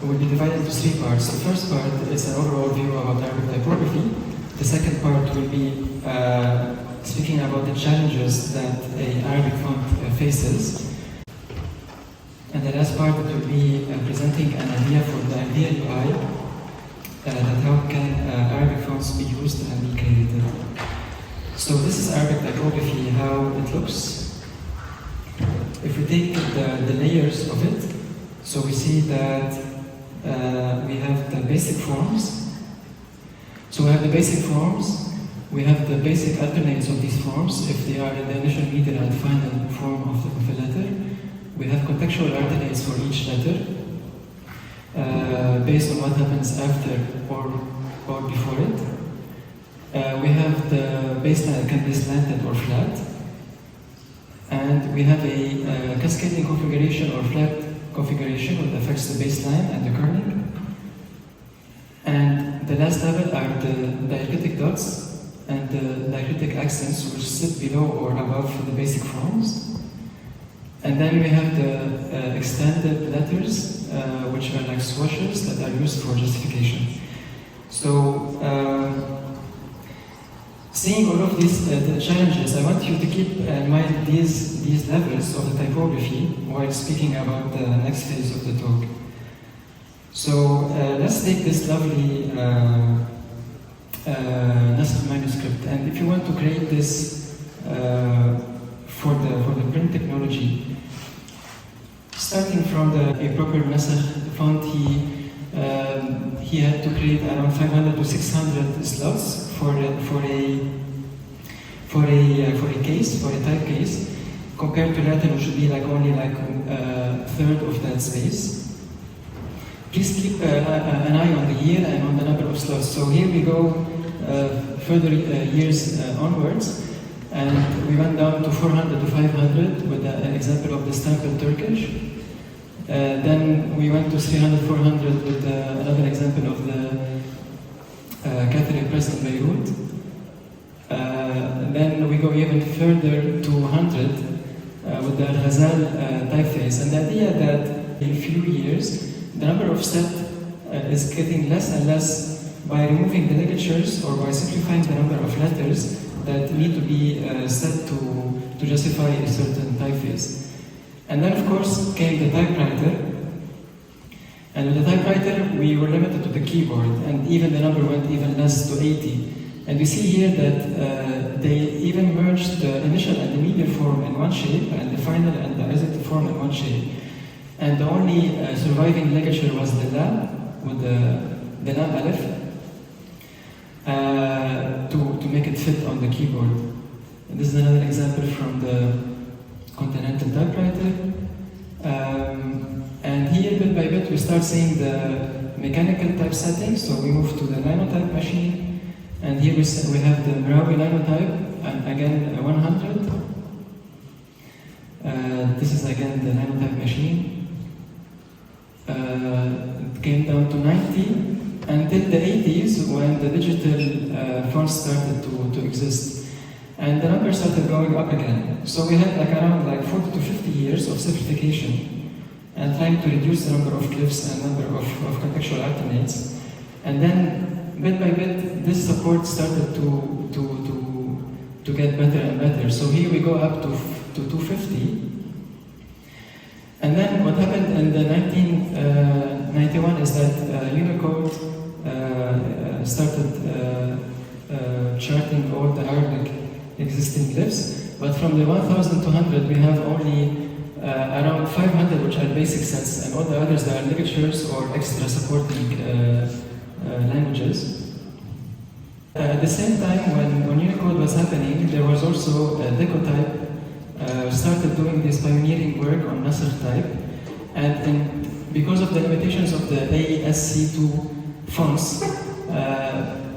will be divided into three parts. The first part is an overall view about Arabic typography. The second part will be speaking about the challenges that an Arabic font faces. And the last part will be presenting an idea for the idea UI, that how can Arabic fonts be used and be created. So this is Arabic typography, how it looks. If we take the layers of it, so we see that we have the basic forms. So we have the basic forms, we have the basic alternates of these forms, if they are in the initial, middle, and final form of a letter. We have contextual alternates for each letter, based on what happens after or before it. We have the baseline that can be slanted or flat. And we have a cascading configuration or flat configuration that affects the baseline and the kerning. And the last level are the diacritic dots and the diacritic accents which sit below or above the basic forms. And then we have the extended letters, which are like swashes that are used for justification. So, seeing all of these the challenges, I want you to keep in mind these levels of the typography while speaking about the next phase of the talk. So let's take this lovely Nasr manuscript, and if you want to create this for the print technology, starting from a proper Nasr font, he had to create around 500 to 600 slots for a case, for a type case, compared to Latin, which should be like only like a third of that space. Please keep an eye on the year and on the number of slots. So here we go further years onwards, and we went down to 400 to 500 with an example of the Stamped Turkish. Then we went to 300, 400 with another example of the Catholic press in Beirut. Then we go even further to 100 with the Ghazal typeface. And the idea that in a few years, the number of steps is getting less and less by removing the ligatures or by simplifying the number of letters that need to be set to justify a certain typeface. And then, of course, came the typewriter. And with the typewriter, we were limited to the keyboard, and even the number went even less to 80. And you see here that they even merged the initial and the medial form in one shape, and the final and the residual form in one shape. And the only surviving ligature was the lam, with the lam alif, to make it fit on the keyboard. And this is another example from the Continental typewriter. And here, bit by bit, we start seeing the mechanical typesetting. So we move to the linotype machine. And here we have the Merawi linotype, and again 100. This is again the linotype machine. It came down to 90 until the 80s when the digital fonts started to exist. And the numbers started going up again. So we had like around like 40 to 50 years of simplification and trying to reduce the number of glyphs and number of contextual alternates. And then bit by bit, this support started to get better and better. So here we go up to 250. And then what happened in the 1991 is that Unicode started charting all the Arabic existing glyphs. But from the 1,200, we have only around 500 which are basic sets, and all the others that are ligatures or extra supporting languages. At the same time, when Unicode was happening, there was also Decotype started doing this pioneering work on Nasr type, and because of the limitations of the ASC2 fonts,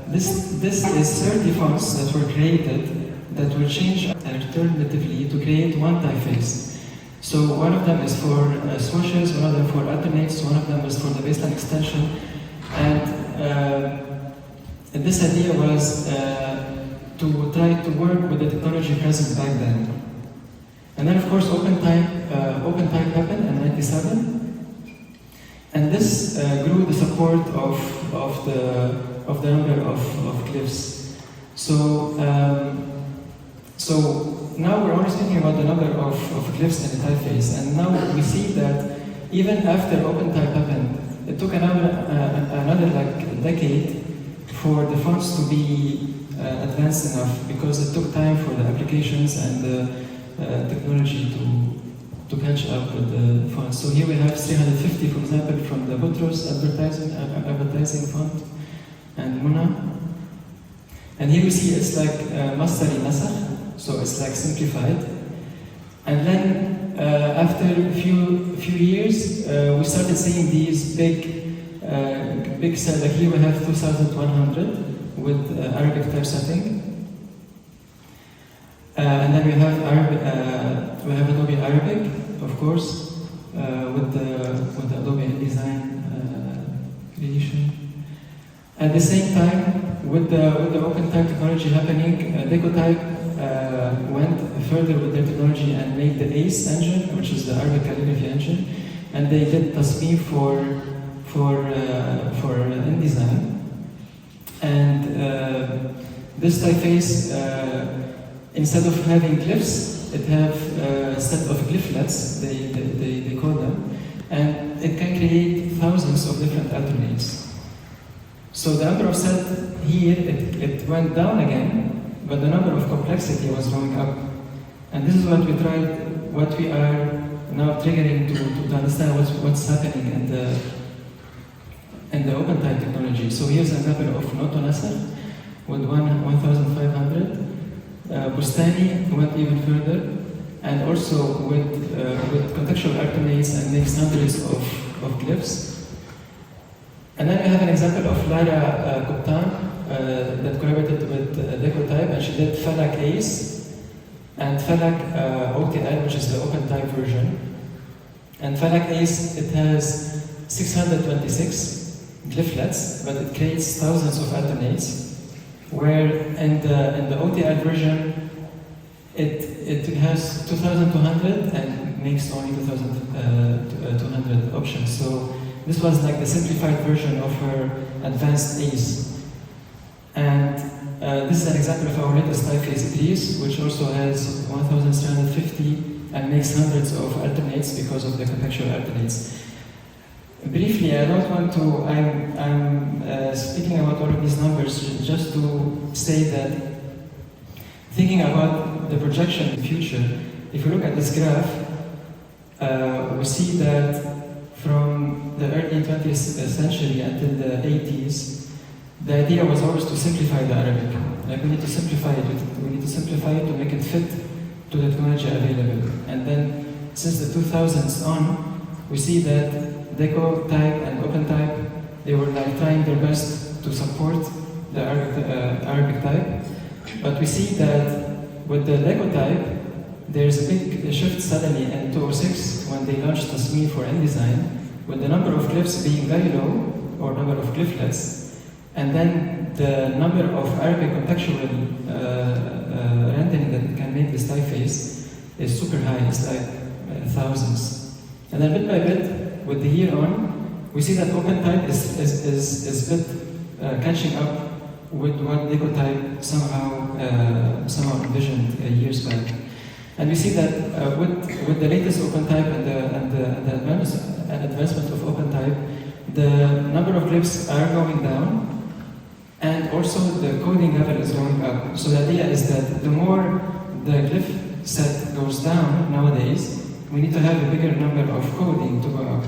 this is 30 fonts that were created that will change alternatively to create one typeface. So one of them is for swashes, one of them for alternates, one of them is for the baseline extension, and this idea was to try to work with the technology present back then. And then, of course, Opentype happened in '97, And this grew the support of the number of glyphs. So now we're only speaking about the number of glyphs in the typeface, and now we see that even after Opentype happened, it took another like decade for the fonts to be advanced enough, because it took time for the applications and the technology to catch up with the fonts. So here we have 350, for example, from the Butros advertising font and Muna. And here we see it's like Mastari Nasakh, so it's like simplified. And then after a few years, we started seeing these big cells. Like here we have 2,100 with Arabic typesetting. And then we have Adobe Arabic, of course, with the Adobe InDesign creation. At the same time, with the Opentype technology happening, ATypI went further with their technology and made the ACE engine, which is the Arabic calligraphy engine, and they did tasmeen for InDesign. And this typeface, instead of having glyphs, it have a set of glyphlets, they call them, and it can create thousands of different alternates. So the number of set here, it went down again, but the number of complexity was going up. And this is what we tried, what we are now triggering to understand what's happening in the Opentype technology. So here's an example of Noto Nasakh with 1,500. Bustani went even further, and also with contextual alternates and makes hundreds of glyphs. And then we have an example of Lara Kuptan that collaborated with ATypI, and she did Falak ACE and Falak OTL, which is the Opentype version. And Falak ACE, it has 626 glyphlets, but it creates thousands of alternates. Where in the OTL version, it has 2,200 and makes only 2,200 options. So this was like the simplified version of her advanced ACE. And this is an example of our latest typeface Idris, which also has 1,350 and makes hundreds of alternates because of the contextual alternates. Briefly, I don't want to, I'm speaking about all of these numbers just to say that thinking about the projection in the future, if you look at this graph, we see that from the early 20th century until the 80s, the idea was always to simplify the Arabic. Like we need to simplify it, we need to simplify it to make it fit to the technology available. And then since the 2000s on, we see that ATypI and Opentype, they were like trying their best to support the Arabic type. But we see that with the ATypI, there's a big shift suddenly in 2006 when they launched tasmeen for InDesign, with the number of glyphs being very low, or number of glyphlets, and then the number of Arabic contextual rendering that it can make this typeface is super high, it's like thousands. And then bit by bit, with the year on, we see that Opentype is bit catching up with what ATypI somehow envisioned years back. And we see that with the latest Opentype and the advancement of Opentype, the number of glyphs are going down, and also the coding level is going up. So the idea is that the more the glyph set goes down nowadays, we need to have a bigger number of coding to go up.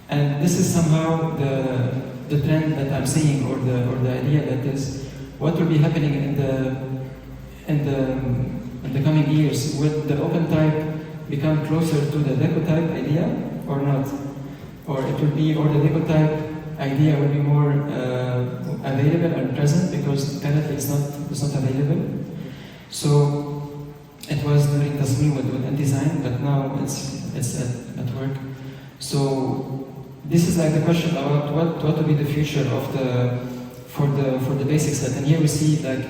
And this is somehow the trend that I'm seeing, or the idea that is what will be happening in the coming years. Will the Opentype become closer to the ATypI idea or not? Or it will be, or the ATypI idea will be more available and present, because currently it's not available. So it was during tasmeen with InDesign, but now it's at work. So this is like the question about what will be the future of for the basic set. And here we see like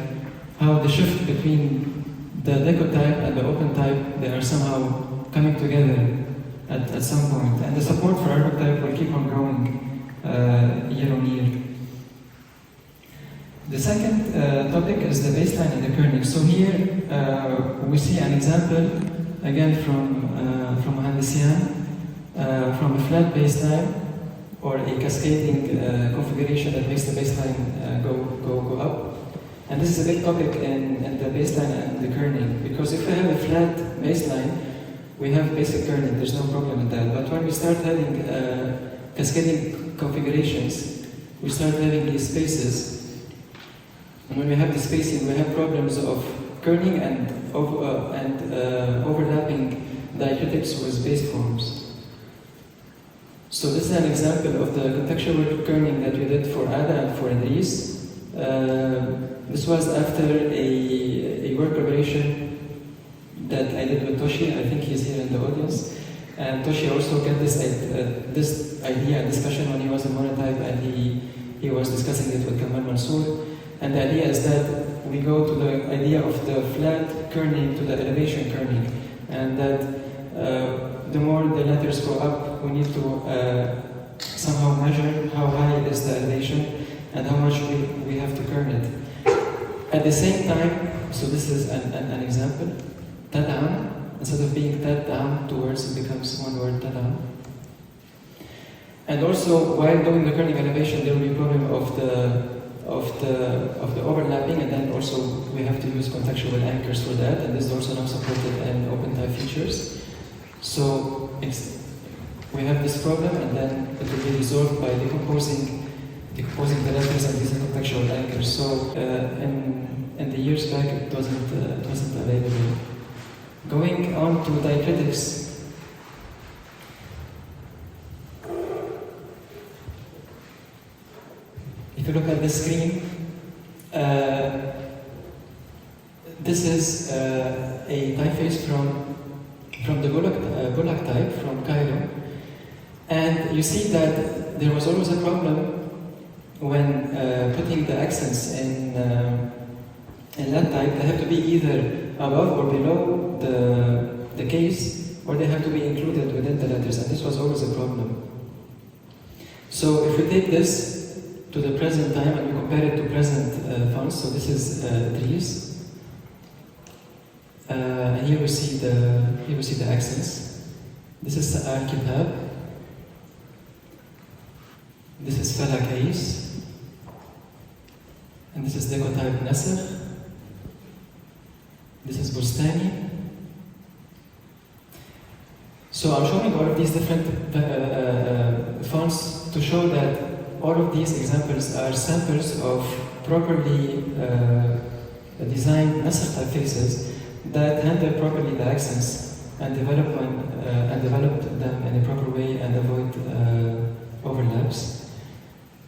how the shift between the ATypI and the Opentype, they are somehow coming together at some point. And the support for Arabic type will keep on growing year on year. The second topic is the baseline and the kerning. So here we see an example, again from Mohandisian, from a flat baseline or a cascading configuration that makes the baseline go up. And this is a big topic in the baseline and the kerning, because if we have a flat baseline, we have basic kerning, there's no problem with that. But when we start having cascading configurations, we start having these spaces. And when we have the spacing, we have problems of kerning and overlapping diacritics with base forms. So this is an example of the contextual kerning that we did for Ada and for Idris. This was after a work preparation that I did with Toshi. I think he's here in the audience. And Toshi also got this idea and discussion when he was in Monotype, and he was discussing it with Kamal Mansour. And the idea is that we go to the idea of the flat kerning to the elevation kerning, and that the more the letters go up, we need to somehow measure how high is the elevation and how much we have to kern it. At the same time, so this is an example, tad'am, instead of being tad'am, 2 words, it becomes 1 word, tad'am. And also, while doing the kerning elevation, there will be a problem of the overlapping, and then also we have to use contextual anchors for that, and this is also now supported in Opentype features. So we have this problem, and then it will be resolved by decomposing the letters and using contextual anchors. So in the years back, it wasn't available. Going on to diacritics. If you look at the screen, this is a typeface from the Bullock type from Cairo, and you see that there was always a problem when putting the accents in that type. They have to be either above or below the case, or they have to be included within the letters, and this was always a problem. So if we take this to the present time and we compare it to present fonts, so this is Idris, and here we see the accents. This is ATypI, this is Falak Ace, and this is Decotype Nasr. This is Bustani. So I'm showing all of these different fonts to show that all of these examples are samples of properly designed Nasr typefaces that handle properly the accents and develop them in a proper way and avoid overlaps.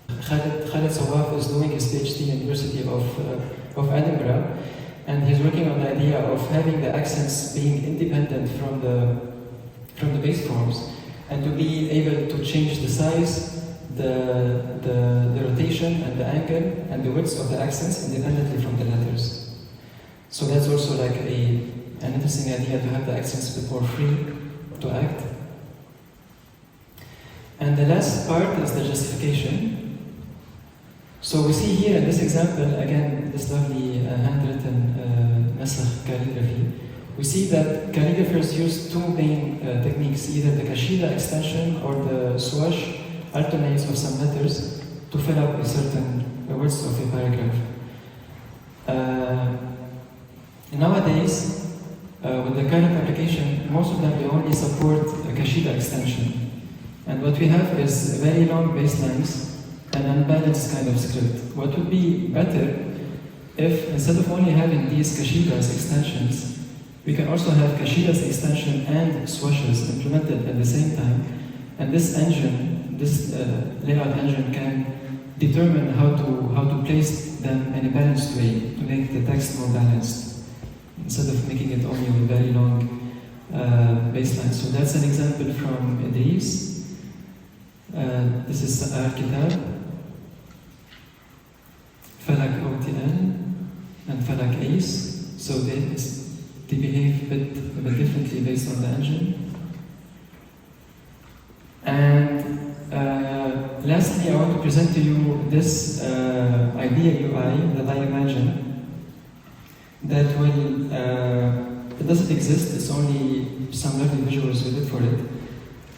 Khaled Sawaf is doing his PhD in the University of Edinburgh, and he's working on the idea of having the accents being independent from the base forms, and to be able to change the size, the rotation and the angle and the width of the accents independently from the letters. So that's also like an interesting idea, to have the accents a bit more free to act. And the last part is the justification. So we see here in this example, again, this lovely handwritten Nasr calligraphy. We see that calligraphers use 2 main techniques, either the Kashida extension or the swash alternates of some letters to fill up a certain width of a paragraph. Nowadays, with the current application, most of them only support a Kashida extension. And what we have is very long baselines and unbalanced kind of script. What would be better if, instead of only having these Kashidas extensions, we can also have Kashidas extension and swashes implemented at the same time. And this engine, this layout engine, can determine how to place them in a balanced way to make the text more balanced, instead of making it only with very long baselines. So that's an example from Idris. This is ATypI, Falak OTL, and Falak Ace. So they behave a bit differently based on the engine. lastly, I want to present to you this ideal UI that I imagine that will, it doesn't exist, it's only some lovely visuals we did for it,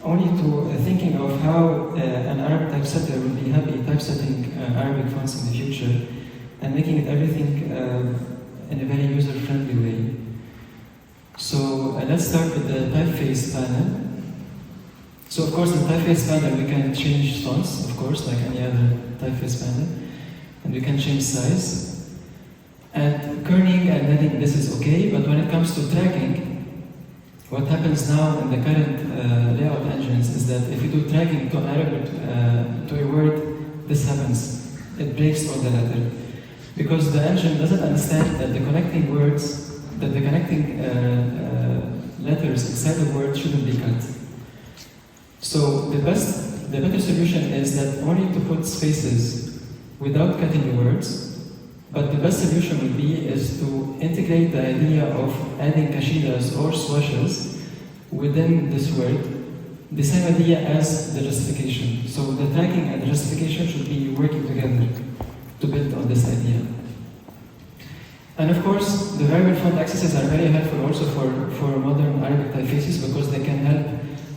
only to thinking of how an Arab typesetter will be happy typesetting Arabic fonts in the future and making it everything in a very user-friendly way. So let's start with the typeface panel. So of course, in the typeface panel we can change fonts, of course, like any other typeface panel, and we can change size. And kerning and heading, this is okay, but when it comes to tracking, what happens now in the current layout engines is that if you do tracking to Arabic to a word, this happens. It breaks all the letter. Because the engine doesn't understand that the connecting words, that the connecting letters inside the word shouldn't be cut. So the better solution is that only to put spaces without cutting the words, but the best solution would be is to integrate the idea of adding kashidas or swashes within this word, the same idea as the justification. So the tracking and the justification should be working together to build on this idea. And of course, the variable font accesses are very helpful also for modern Arabic typefaces because they can help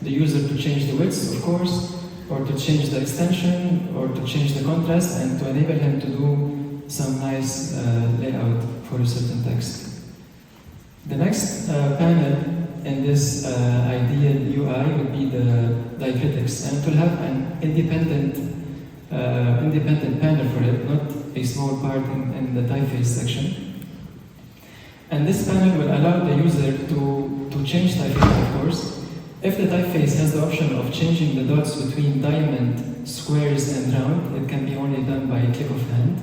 the user to change the width, of course, or to change the extension, or to change the contrast, and to enable him to do some nice layout for a certain text. The next panel in this ideal UI would be the diacritics, and it will have an independent panel for it, not a small part in the typeface section. And this panel will allow the user to change typeface, of course. If the typeface has the option of changing the dots between diamond, squares, and round, it can be only done by a click of hand.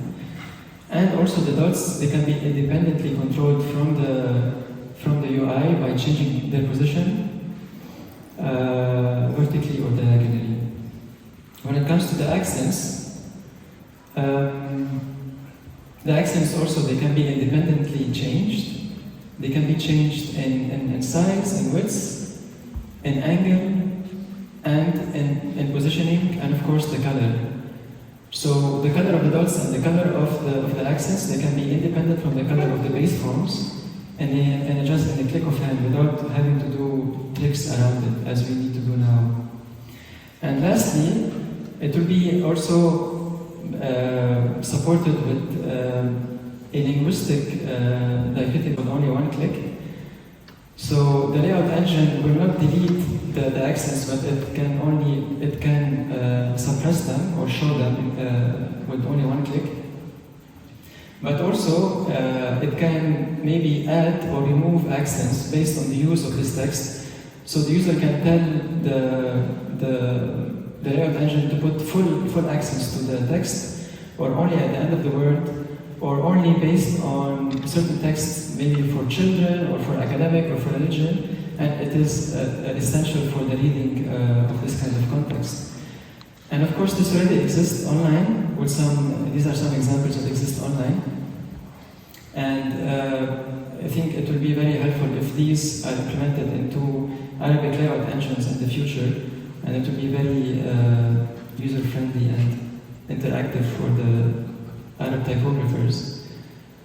And also the dots, they can be independently controlled from the UI by changing their position vertically or diagonally. When it comes to the accents also, they can be independently changed. They can be changed in size, in width, in angle, and in positioning, and of course the color. So the color of the dots and the color of the accents, they can be independent from the color of the base forms, and just in a click of hand without having to do tricks around it, as we need to do now. And lastly, it will be also supported with a linguistic diacritic with only one click. So the layout engine will not delete the accents, but it can suppress them or show them with only one click. But also it can maybe add or remove accents based on the use of this text. So the user can tell the layout engine to put full accents to the text, or only at the end of the word, or only based on certain texts, maybe for children, or for academic, or for religion, and it is essential for the reading of this kind of context. And of course, this already exists online, with these are some examples that exist online. And I think it will be very helpful if these are implemented into Arabic layout engines in the future, and it will be very user-friendly and interactive for the Arab typographers.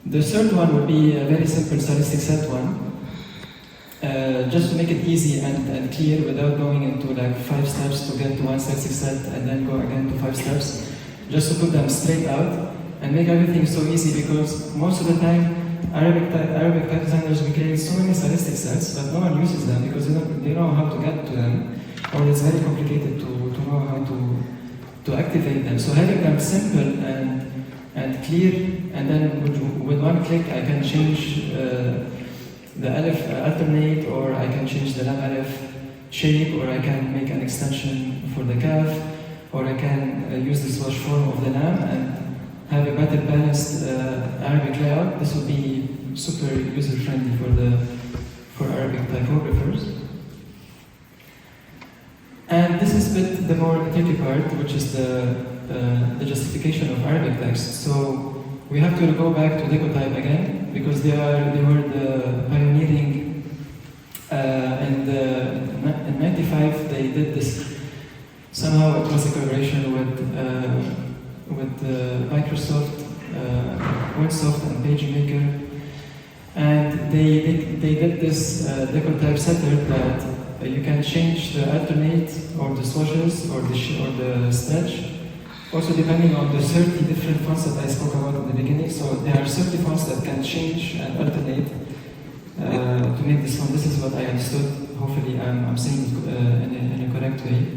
The third one would be a very simple stylistic set one, just to make it easy and clear without going into like 5 steps to get to one stylistic set and then go again to 5 steps, just to put them straight out and make everything so easy, because most of the time Arabic type designers, we create so many stylistic sets, but no one uses them because they know how to get to them, or it's very complicated to know how to activate them. So having them simple and clear, and then with one click I can change the alif alternate, or I can change the lam alif shape, or I can make an extension for the kaf, or I can use the slash form of the lam and have a better balanced Arabic layout. This will be super user-friendly for Arabic typographers. And this is the more tricky part, which is the justification of Arabic text. So we have to go back to ATypI again, because they were the pioneering. In '95 they did this Somehow it was a collaboration with Microsoft, Winsoft and PageMaker. And they did this decal typesetter that you can change the alternate or the swashes or the stretch. Also depending on the 30 different fonts that I spoke about in the beginning. So there are 30 fonts that can change and alternate to make this font. This is what I understood. Hopefully I'm saying it in a correct way.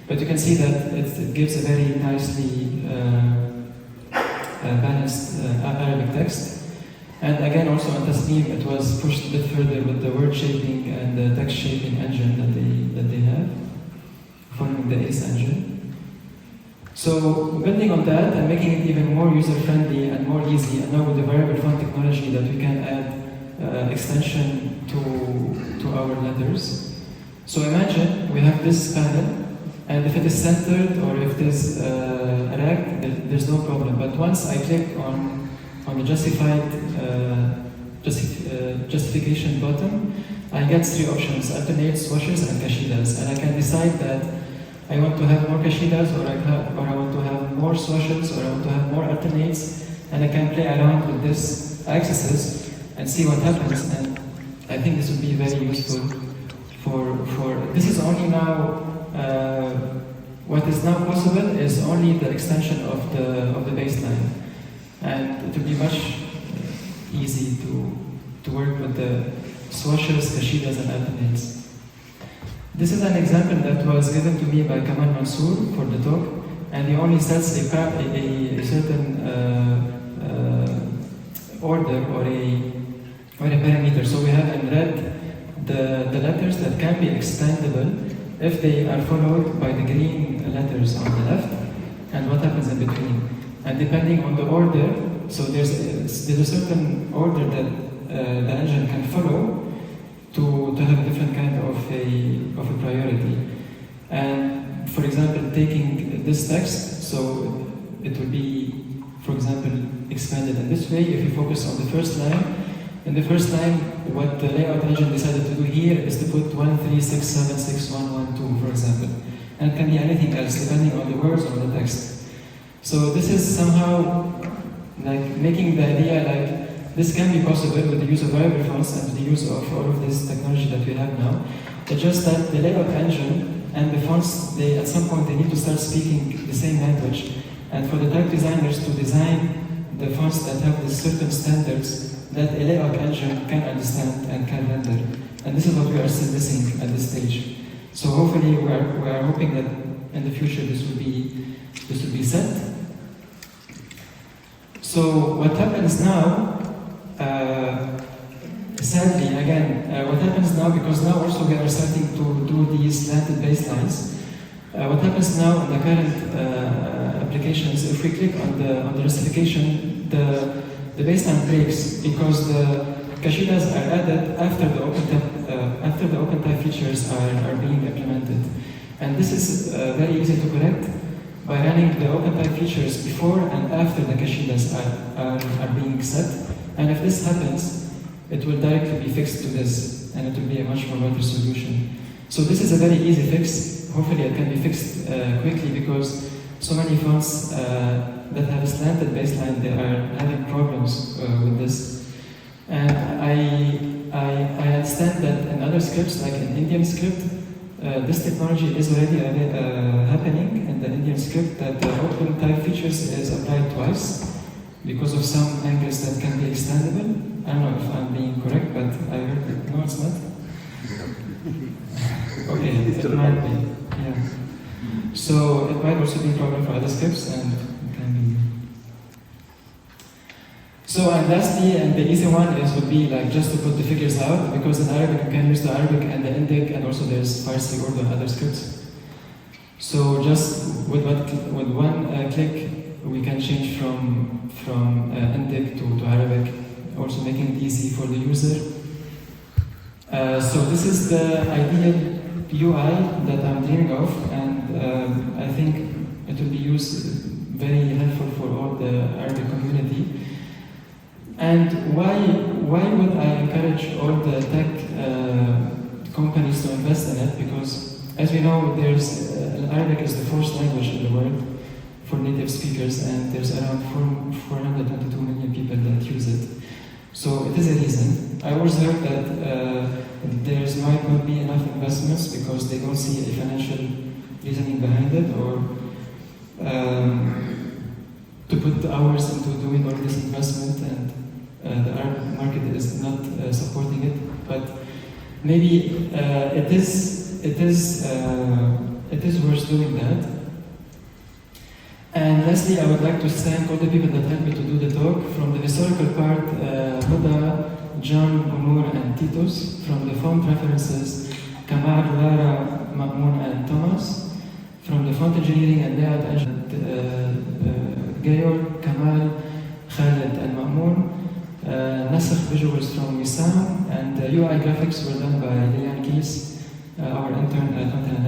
But you can see that it gives a very nicely balanced Arabic text. And again, also on Tasneem, it was pushed a bit further with the word shaping and the text shaping engine that they have, following the ACE engine. So building on that and making it even more user-friendly and more easy, and now with the variable font technology that we can add extension to our letters. So imagine we have this panel, and if it is centered or if it is ragged, there's no problem. But once I click on the justification button, I get three options: alternate, swashes, and kashidas. And I can decide that I want to have more kashidas, or I want to have more swashes, or I want to have more alternates. And I can play around with this axes and see what happens. And I think this would be very useful for this is only now. What is now possible is only the extension of the baseline, and it will be much easy to work with the swashes, kashidas, and alternates. This is an example that was given to me by Kamal Mansour for the talk, and he only sets a certain order or a parameter. So we have in red the letters that can be extendable if they are followed by the green letters on the left, and what happens in between. And depending on the order, so there's a certain order that the engine can follow to have a different kind of a priority. And for example, taking this text, so it will be, for example, expanded in this way. If you focus on the first line, in the first line, what the layout engine decided to do here is to put 1, 3, 6, 7, 6, 1, 1, 2, for example. And it can be anything else, depending on the words or the text. So this is somehow like making the idea like this can be possible with the use of variable fonts and the use of all of this technology that we have now. It's just that the layout engine and the fonts, at some point they need to start speaking the same language. And for the type designers to design the fonts that have the certain standards that a layout engine can understand and can render. And this is what we are still missing at this stage. So hopefully we are hoping that in the future this will be set. So what happens now, sadly again, what happens now, because now also we are starting to do these slanted baselines, what happens now in the current applications, if we click on the justification, the baseline breaks because the kashidas are added after the Opentype features are being implemented. And this is very easy to correct by running the Opentype features before and after the kashidas are being set. And if this happens, it will directly be fixed to this, and it will be a much more better solution. So this is a very easy fix. Hopefully it can be fixed quickly, because so many fonts that have a slanted baseline, they are having problems with this. And I understand that in other scripts, like in Indian script, this technology is already happening in the Indian script, that the Opentype features is applied twice because of some angles that can be extendable. I don't know if I'm being correct, but I heard that. No, it's not? Okay, it might be. Yeah. So it might also be a problem for other scripts, and it can be. So, and lastly, and the easy one would be like just to put the figures out, because in Arabic you can use the Arabic and the Indic, and also there's Farsi, Urdu, and other scripts. So just with one click, we can change from Indic to Arabic, also making it easy for the user. So this is the ideal UI that I'm dreaming of, and I think it will be used very helpful for all the Arabic community. And why would I encourage all the tech companies to invest in it? Because as we know, there's Arabic is the fourth language in the world for native speakers, and there's around 422 million people that use it. So it is a reason. I always heard that there might not be enough investments because they don't see a financial reasoning behind it, or to put hours into doing all this investment, and the Arab market is not supporting it. But maybe it is worth doing that. And lastly, I would like to thank all the people that helped me to do the talk. From the historical part, Huda, John, Onur, and Titus. From the font references, Kamal, Lara, Ma'moun, and Thomas. From the font engineering and layout Georg, Kamal, Khaled, and Ma'moun. Nasakh visuals from Wissam, and UI graphics were done by Lilian Kies, our intern at Continental.